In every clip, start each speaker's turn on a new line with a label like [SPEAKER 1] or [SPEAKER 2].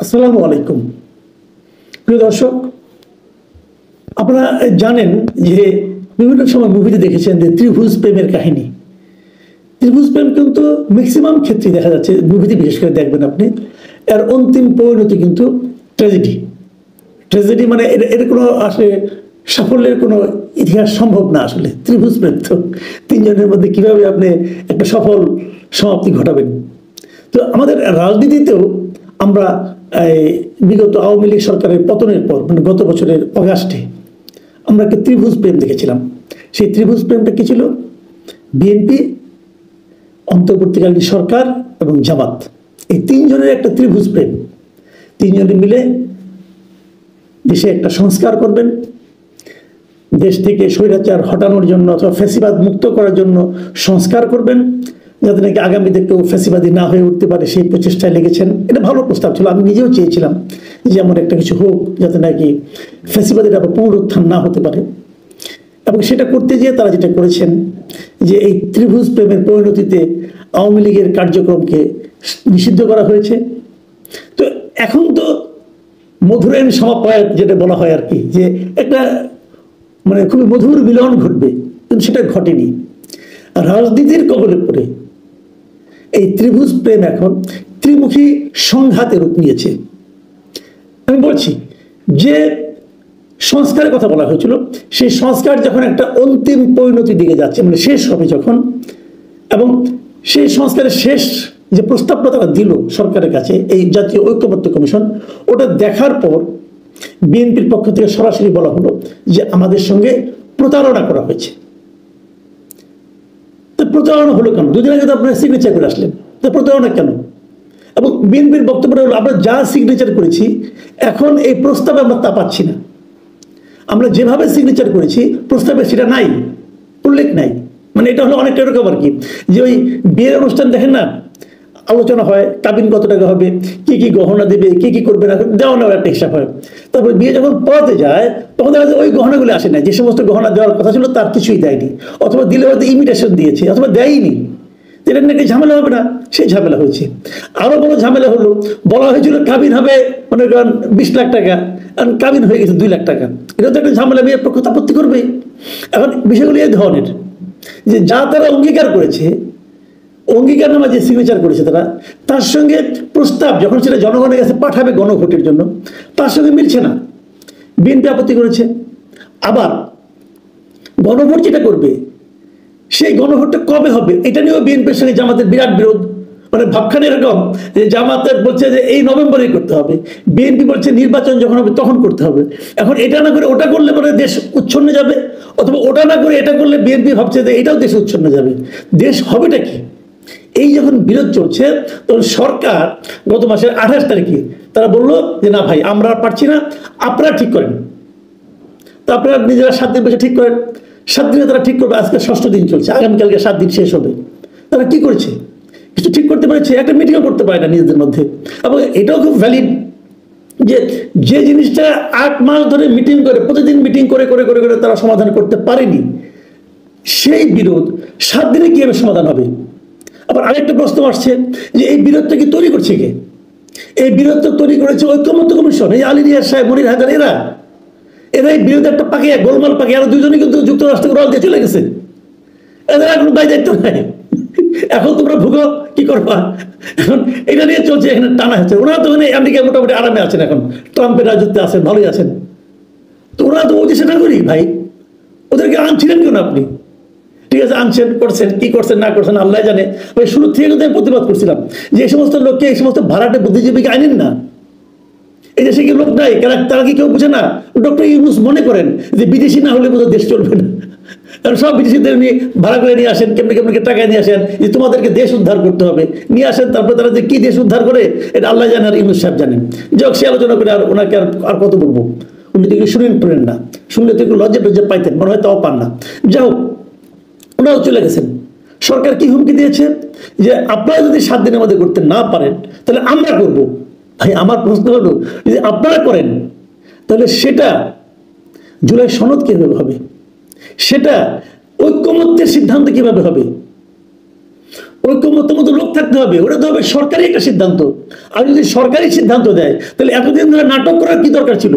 [SPEAKER 1] আসসালামু আলাইকুম। প্রিয় দর্শক, আপনারা জানেন যে বিভিন্ন সময় মুভিতে দেখেছেন যে ত্রিভুজ প্রেমের কাহিনী। ত্রিভুজ প্রেম কিন্তু ম্যাক্সিমাম ক্ষেত্রে দেখা যাচ্ছে, মুভিতে বিশেষ করে দেখবেন আপনি, এর অন্তিম পরিণতি কিন্তু ট্র্যাজেডি। ট্র্যাজেডি মানে এর কোনো আসলে সাফল্যের কোনো ইতিহাস সম্ভব না। আসলে ত্রিভুজ প্রেম তো তিনজনের মধ্যে কিভাবে আপনি একটা সফল সমাপ্তি ঘটাবেন। তো আমাদের রাজনীতিতেও আমরা বিগত আওয়ামী লীগ সরকারের পতনের পর, মানে গত বছরের অগাস্টে আমরা একটা ত্রিভুজ প্রেম দেখেছিলাম। সেই ত্রিভুজ প্রেমটা কি ছিল? বিএনপি, অন্তর্বর্তীকালীন সরকার এবং জামাত, এই তিনজনের একটা ত্রিভুজ প্রেম। তিনজনে মিলে দেশে একটা সংস্কার করবেন, দেশ থেকে স্বৈরাচার হটানোর জন্য অথবা ফ্যাসিবাদ মুক্ত করার জন্য সংস্কার করবেন, যাতে নাকি আগামীতে কেউ ফ্যাসিবাদী না হয়ে উঠতে পারে, সেই প্রচেষ্টায় লেগেছেন। এটা ভালো প্রস্তাব ছিল, আমি নিজেও চেয়েছিলাম যে এমন একটা কিছু হোক যাতে নাকি ফ্যাসিবাদের আবার পুনরুত্থান না হতে পারে। এবং সেটা করতে গিয়ে তারা যেটা করেছেন যে এই ত্রিভুজ প্রেমের পরিণতিতে আওয়ামী লীগের কার্যক্রমকে নিষিদ্ধ করা হয়েছে। তো এখন তো মধুরায়ণ সমাপ্যায়ন যেটা বলা হয় আর কি, যে একটা মানে খুবই মধুর মিলন ঘটবে, কিন্তু সেটা ঘটেনি। রাজনীতির কবলে পড়ে এই ত্রিভুজ প্রেম এখন ত্রিমুখী সংঘাতের রূপ নিয়েছে। আমি বলছি যে সংস্কারের কথা বলা হয়েছিল, সেই সংস্কার যখন একটা অন্তিম পরিণতির দিকে যাচ্ছে, মানে শেষ হবে যখন, এবং সেই সংস্কারের শেষ যে প্রস্তাবটা তারা দিল সরকারের কাছে, এই জাতীয় ঐক্যমত্য কমিশন, ওটা দেখার পর বিএনপির পক্ষ থেকে সরাসরি বলা হলো যে আমাদের সঙ্গে প্রতারণা করা হয়েছে। তো প্রতারণা হলো কেন? দুদিন আগে তো আপনারা সিগনেচার করে আসলেন, তো প্রতারণা কেন? এবং বিএনপির বক্তব্যটা হলো আমরা যা সিগনেচার করেছি এখন এই প্রস্তাবে আমরা তা পাচ্ছি না। আমরা যেভাবে সিগনেচার করেছি প্রস্তাবে সেটা নাই, উল্লেখ নাই। মানে এটা হলো অনেকটা এরকম আর কি, যে ওই বিয়ের অনুষ্ঠান দেখেন না, আলোচনা হয় কাবিন কত টাকা হবে, কি কি গহনা দেবে, কি কি করবে না, দেওয়া নেওয়ার একটা হিসাব হয়। তারপর বিয়ে যখন পড়াতে যায় তখন দেখা যায় ওই গহনাগুলো আসে না, যে সমস্ত গহনা দেওয়ার কথা ছিল তার কিছুই দেয়নি, অথবা দিলে হয়তো ইমিটেশন দিয়েছে, অথবা দেয়নি। এটা নাকি ঝামেলা হবে না, সেই ঝামেলা হয়েছে। আরো বড় ঝামেলা হলো, বলা হয়েছিল কাবিন হবে মনে করেন 20 লাখ টাকা, কারণ কাবিন হয়ে গেছে 2 লাখ টাকা। এটা তো একটা ঝামেলা, বিয়ের পক্ষ আপত্তি করবে। এখন বিষয়গুলো এই ধরনের যে যা তারা অঙ্গীকার করেছে, অঙ্গীকারনামা যে সিগনেচার করেছে তারা, তার সঙ্গে প্রস্তাব যখন সেটা জনগণের কাছে পাঠাবে গণভোটের জন্য, তার সঙ্গে মিলছে না। বিএনপি আপত্তি করেছে। আবার গণভোট যেটা করবে সেই গণভোটটা কবে হবে এটা নিয়েও বিএনপির সঙ্গে জামাতের বিরাট বিরোধ। মানে ভাবখানে এরকম যে জামাতের বলছে যে এই নভেম্বরেই করতে হবে, বিএনপি বলছে নির্বাচন যখন হবে তখন করতে হবে। এখন এটা না করে ওটা করলে পরে দেশ উচ্ছন্নে যাবে, অথবা ওটা না করে এটা করলে বিএনপি ভাবছে যে এটাও দেশ উচ্ছন্নে যাবে। দেশ হবেটা কি? এই যখন বিরোধ চলছে তখন সরকার গত মাসের 28 তারিখে তারা বললো যে না ভাই আমরা আর পারছি না, আপনারা ঠিক করেন। তো আপনারা নিজেরা 7 দিন বসে ঠিক করেন। 7 দিনে তারা ঠিক করবে, আজকে 6ষ্ঠ দিন চলছে, আগামীকালকে 7 দিন শেষ হবে। তারা কি করেছে? কিছু ঠিক করতে পেরেছে? একটা মিটিংও করতে পারে না নিজেদের মধ্যে। এবং এটাও খুব ভ্যালিড যে যে জিনিসটা 8 মাস ধরে মিটিং করে, প্রতিদিন মিটিং করে করে করে করে তারা সমাধান করতে পারেনি, সেই বিরোধ 7 দিনে কিভাবে সমাধান হবে? আবার আরেকটা প্রশ্ন আসছে যে এই বিরোধটা কি তৈরি করছে কে? এই বিরোধটা তৈরি করেছে ঐক্যমত্য কমিশন, এই আলী রিয়াজ সাহেব, মনির হায়দার, এরাই বিরোধী একটা পাকিয়া গোলমাল পাকিয়ে, আর দুজনই কিন্তু যুক্তরাষ্ট্র রল দিয়ে চলে গেছে। এদের এখন দায় দায়িত্ব নাই। এখন তোমরা ভুগো, কি করবা? এখন এটা নিয়ে চলছে, এখানে টানা হচ্ছে। ওনারা তো ওখানে আমেরিকায় মোটামুটি আরামে আছেন, এখন ট্রাম্পের রাজত্বে আছেন, ভালোই আছেন। তো ওরা তো ওই দেশে নাগরিক ভাই, ওদেরকে আনছিলেন কেন আপনি? ঠিক আছে, আনছেন, করছেন, কি করছেন না করছেন আল্লাহ জানে। ভাই শুরু থেকে কিন্তু আমি প্রতিবাদ করছিলাম যে এই সমস্ত লোককে, এই সমস্ত ভাড়াটে বুদ্ধিজীবীকে আইনেন না। এই দেশে কি লোক নাই? তারা কি কেউ বুঝে না? ডক্টর ইউনূস মনে করেন যে বিদেশি না হলে বোধহয় দেশ চলবে না, কারণ সব বিদেশিদের নিয়ে ভাড়া করে নিয়ে আসেন, কেমনি কেমনি টাকা নিয়ে আসেন যে তোমাদেরকে দেশ উদ্ধার করতে হবে, নিয়ে আসেন। তারপরে তারা যে কি দেশ উদ্ধার করে এটা আল্লাহ জানে, আর ইউনূস সাহেব জানেন। যাই হোক, সে আলোচনা করে আর ওনাকে আর কত বলবো? উনি তো এগুলো শুনেন না, শুনলে তো একটু লজ্জা টজ্জা পাইতেন, মনে হয় তাও পান না। যাই হোক, ওনারাও চলে গেছেন। সরকার কি হুমকি দিয়েছে যে আপনারা যদি 7 দিনের মধ্যে করতে না পারেন তাহলে আমরা করব। ভাই আমার প্রশ্ন হলো, যদি আপনারা করেন তাহলে সেটা জুলাই সনদ কিভাবে হবে? সেটা ঐক্যমত্যের সিদ্ধান্ত কিভাবে হবে? ঐক্যমত্য মতো লোক থাকতে হবে, ওটা তো হবে সরকারি একটা সিদ্ধান্ত। আর যদি সরকারি সিদ্ধান্ত দেয় তাহলে এতদিন ধরে নাটক করার কি দরকার ছিল?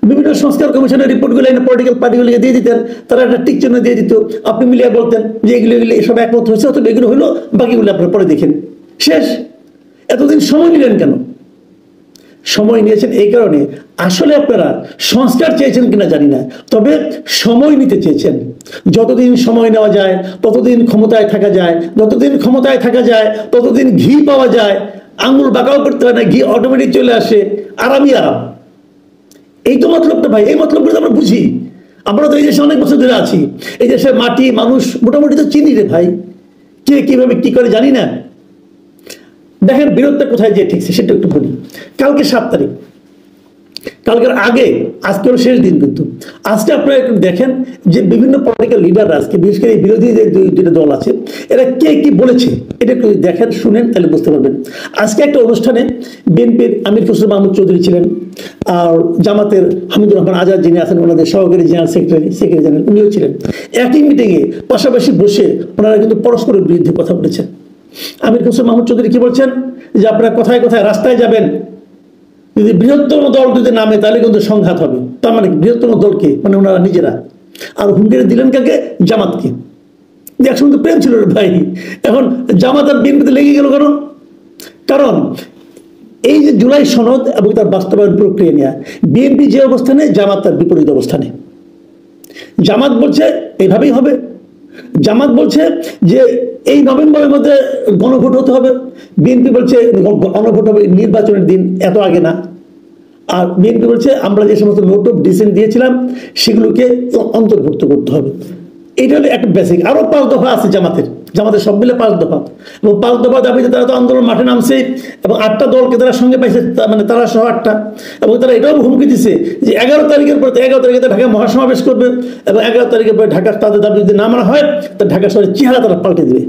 [SPEAKER 1] বিভিন্ন সংস্কার কমিশনের রিপোর্টগুলো এনে পলিটিক্যাল পার্টিগুলোকে দিয়ে দিতেন, তারা একটা টিক চিহ্ন দিয়ে দিত, আপনি মিলিয়ে বলতেন যে এগুলো এসব একমত হয়েছে, অথবা এগুলো হলো, বাকিগুলো আপনারা পরে দেখেন, শেষ। এতদিন সময় নিলেন কেন? সময় নিয়েছেন এই কারণে, আসলে আপনারা সংস্কার চেয়েছেন কিনা জানি না, তবে সময় নিতে চেয়েছেন। যতদিন সময় নেওয়া যায় ততদিন ক্ষমতায় থাকা যায়, যতদিন ক্ষমতায় থাকা যায় ততদিন ঘি পাওয়া যায়, আঙুল বাঁকাও করতে হয় না, ঘি অটোমেটিক চলে আসে, আরামই আরাম। এই তো মতলবটা ভাই, এই মতলবগুলো তো আমরা বুঝি। আমরা তো এই দেশে অনেক বছর ধরে আছি, এই দেশের মাটি মানুষ মোটামুটি তো চিনি রে ভাই, কে কিভাবে কি করে জানি না। দেখেন বিরোধটা কোথায় যে ঠিকছে সেটা একটু বলি। কালকে 7 তারিখ, কালকের আগে আজকে হলো শেষ দিন, কিন্তু আজকে আপনারা একটু দেখেন যে বিভিন্ন পলিটিক্যাল লিডাররা আজকে, বিশেষ করে বিরোধী যে দুইটা দল আছে, এরা কে কি বলেছে এটা একটু দেখেন, শুনেন, তাহলে বুঝতে পারবেন। আজকে একটা অনুষ্ঠানে বিএনপির আমির খসরু মাহমুদ চৌধুরী ছিলেন, আর জামাতের হামিদুর রহমান আজাদ যিনি আছেন ওনাদের সহকারী জেনারেল সেক্রেটারি জেনারেল, উনিও ছিলেন। একই মিটিংয়ে পাশাপাশি বসে ওনারা কিন্তু পরস্পরের বিরুদ্ধে কথা বলেছেন। আমির খসরু মাহমুদ চৌধুরী কি বলছেন যে আপনারা কোথায় কোথায় রাস্তায় যাবেন, যদি বৃহত্তম দল যদি নামে তাহলে কিন্তু সংঘাত হবে। তার মানে বৃহত্তম দলকে, মানে ওনারা নিজেরা। আর হুমকিটা দিলেন কাকে? জামাতকে। একসঙ্গে তো প্রেম ছিল রে ভাই, এখন জামাত আর বিএনপিতে লেগে গেল কেন? কারণ এই যে জুলাই সনদ এবং তার বাস্তবায়ন প্রক্রিয়া নিয়ে বিএনপি যে অবস্থানে, জামাত তার বিপরীত অবস্থানে। জামাত বলছে এইভাবেই হবে, জামাত বলছে যে এই নভেম্বরের মধ্যে গণভোট হতে হবে, বিএনপি বলছে গণভোট হবে নির্বাচনের দিন, এত আগে না। আর বিএনপি বলছে আমরা যে সমস্ত নোট অফ ডিসেন্ট দিয়েছিলাম সেগুলোকে অন্তর্ভুক্ত করতে হবে। এটা হলো একটা বেসিক। আরো 5 দফা আছে জামাতের সব মিলে 5 দফা, এবং 5 দফা দাবিতে তারা তো আন্দোলন মাঠে নামছে, এবং 8টা দলকে তারা সঙ্গে পাইছে, মানে তারা সহ 8টা। এবং তারা এটাও হুমকি দিচ্ছে যে 11 তারিখের পর 11 তারিখে ঢাকায় মহাসমাবেশ করবে, এবং 11 তারিখের পর ঢাকা তাদের দাবি যদি না মানা হয় তা ঢাকা শহরের চেহারা তারা পাল্টে দেবে।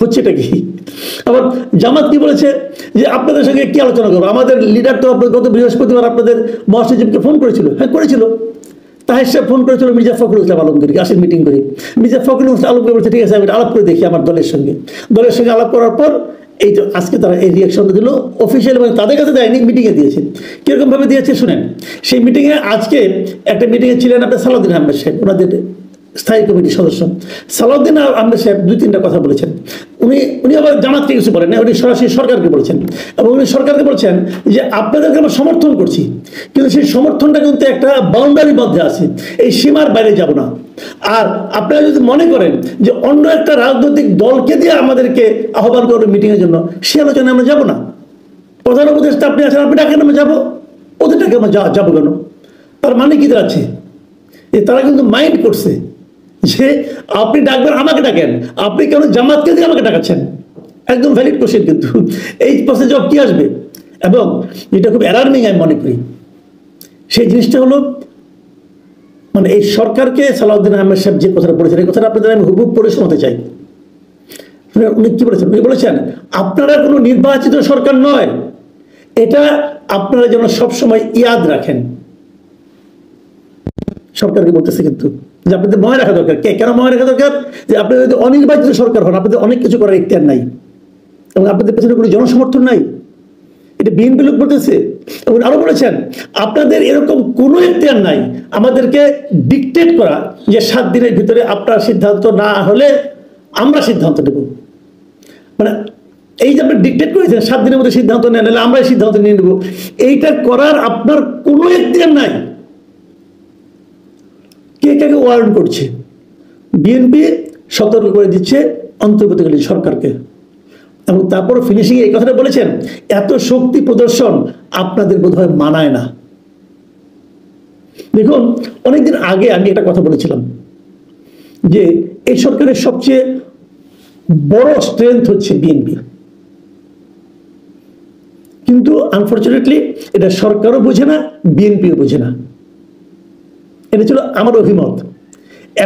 [SPEAKER 1] হচ্ছে এটা কি? আবার জামাত কি বলেছে যে আপনাদের সঙ্গে কি আলোচনা করবো, আমাদের লিডার তো গত বৃহস্পতিবার আপনাদের মহাসচিবকে ফোন করেছিল। হ্যাঁ করেছিল, তাহের সাহেব ফোন করেছিল মির্জা ফখরুল ইসলাম আলমগীরকে, আসেন মিটিং করি। মির্জা ফখরুল ইসলাম আলমগীর বলছে ঠিক আছে আমি আলাপ করে দেখি আমার দলের সঙ্গে আলাপ করার পর এই তো আজকে তারা এই রিয়াকশনটা দিল অফিসিয়াল, মানে তাদের কাছে দেয়নি, মিটিংয়ে দিয়েছে। কিরকম ভাবে দিয়েছে শুনেন। সেই মিটিংয়ে আজকে একটা মিটিংয়ে ছিলেন আপনার সালাউদ্দিন আহমেদ সাহেব, ওনাদের স্থায়ী কমিটির সদস্য। সালাউদ্দিন আহমেদ সাহেব 2-3টা কথা বলেছেন। উনি আবার জামাতকে কিছু বলেন না, উনি সরাসরি সরকারকে বলেছেন, এবং উনি সরকারকে বলছেন যে আপনাদেরকে আমরা সমর্থন করছি, কিন্তু সেই সমর্থনটা কিন্তু একটা বাউন্ডারির মধ্যে আছে, এই সীমার বাইরে যাব না। আর আপনারা যদি মনে করেন যে অন্য একটা রাজনৈতিক দলকে দিয়ে আমাদেরকে আহ্বান করবে মিটিংয়ের জন্য, সে আলোচনায় আমরা যাব না। প্রধান উপদেষ্টা আপনি আছেন, আপনি ডাকেন আমরা যাবো, ওদেরটাকে আমরা যাবো কেন? তার মানে কি দাঁড়াচ্ছে যে তারা কিন্তু মাইন্ড করছে যে আপনি ডাকবেন আমাকে ডাকেন, আপনি কেন জামাতকে দিয়ে আমাকে ডাকাচ্ছেন? একদম ভ্যালিড কোশ্চেন, কিন্তু এই প্রশ্নে জবাব কি আসবে? এবং যেটা খুব অ্যালার্মিং আমি মনে করি সেই জিনিসটা হলো, মানে এই সরকারকে সালাউদ্দিন আহমেদ সাহেব যে কথাটা বলেছেন, এই কথাটা আপনাদের আমি হুবহু পড়ে শোনাতে চাই। উনি কি বলেছেন? উনি বলেছেন আপনারা কোনো নির্বাচিত সরকার নয়, এটা আপনারা যেন সবসময় ইয়াদ রাখেন। সরকারকে বলতেছে কিন্তু যে আপনাদের মনে রাখা দরকার। কেন মনে রাখা দরকার? যে আপনাদের যদি অনির্বাচিত সরকার হন, আপনাদের অনেক কিছু করার ইখতিয়ার নাই, এবং আপনাদের পেছনে কোনো জনসমর্থন নাই। এটা বিএনপি লোক বলতেছে। এবং আরো বলেছেন আপনাদের এরকম কোনো ইখতিয়ার নাই আমাদেরকে ডিকটেট করা যে 7 দিনের ভিতরে আপনার সিদ্ধান্ত না হলে আমরা সিদ্ধান্ত নেব। মানে এই যে আপনি ডিকটেট করেছেন 7 দিনের মধ্যে সিদ্ধান্ত নেন, নাহলে আমরাই সিদ্ধান্ত নিয়ে নেব, এইটা করার আপনার কোনো ইখতিয়ার নাই। কে কাকে ওয়ার্ন করছে? বিএনপি সতর্ক করে দিচ্ছে অন্তর্বর্তীকালীন সরকারকে, এবং তারপর ফিনিশিং এই কথাটা বলেছেন এত শক্তি প্রদর্শন আপনাদের বোধহয় মানায় না। দেখুন অনেকদিন আগে আমি একটা কথা বলেছিলাম যে এই সরকারের সবচেয়ে বড় স্ট্রেংথ হচ্ছে বিএনপি, কিন্তু আনফরচুনেটলি এটা সরকারও বোঝে না, বিএনপিও বোঝে না। এটা ছিল আমার অভিমত।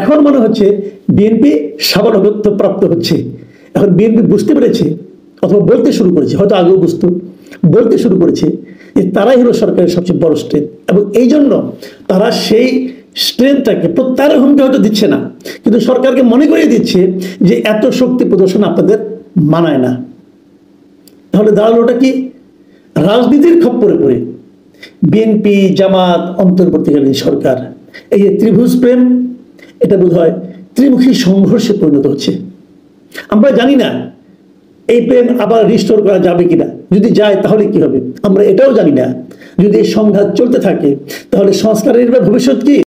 [SPEAKER 1] এখন মনে হচ্ছে বিএনপি স্বাবলম্বিত্ব প্রাপ্ত হচ্ছে। এখন বিএনপি বুঝতে পেরেছে, অথবা বলতে শুরু করেছে, হয়তো আগেও বুঝতো, বলতে শুরু করেছে যে তারাই হলো সরকারের সবচেয়ে বড় স্ট্রেংথ, এবং এই জন্য তারা সেই স্ট্রেংথটাকে, প্রত্যাহারের হুমকি হয়তো দিচ্ছে না, কিন্তু সরকারকে মনে করিয়ে দিচ্ছে যে এত শক্তি প্রদর্শন আপনাদের মানায় না। তাহলে দাঁড়ালো ওটা কি? রাজনীতির খপ্পরে পড়ে বিএনপি, জামাত, অন্তর্বর্তীকালীন সরকার, এই যে ত্রিভুজ প্রেম, এটা বোধ হয় ত্রিমুখী সংঘর্ষে পরিণত হচ্ছে। আমরা জানি না এই প্রেম আবার রিস্টোর করা যাবে কিনা, যদি যায় তাহলে কি হবে আমরা এটাও জানি না। যদি এই সংঘাত চলতে থাকে তাহলে সংস্কারের ভবিষ্যৎ কি?